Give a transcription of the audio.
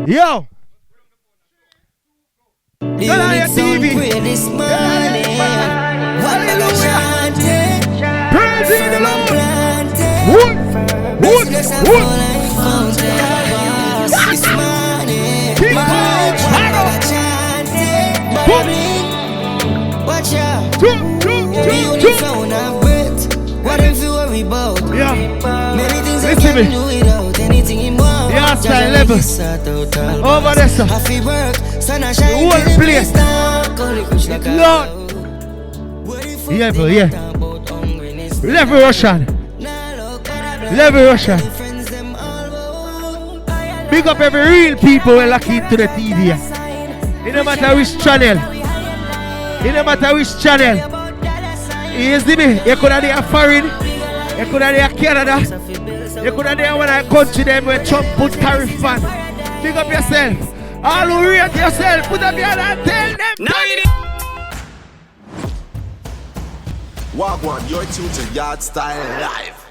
Yo! The unit sound pray this morning. What the chanting? Praise the Lord! Blessings and fall like fountain. This morning. What the chanting? Watch out. The unit sound of breath. What if you worry about? Yeah. Many things I Listen can do without anything in more. Yardstyle level. Over there, sir. Happy work, sun and The shine. whole place. Lord. Level, yeah. Level Russian. Level Russian. Big up every real people who lock into the TV. It no matter which channel. It no matter which channel. You see me? You could have a foreign. You could have a Canada. You could have one of the country them where Trump put tariff on. Big up yourself. All who rate yourself, put up your hand and tell them. Wagwan, you're tuned to Yardstyle Live.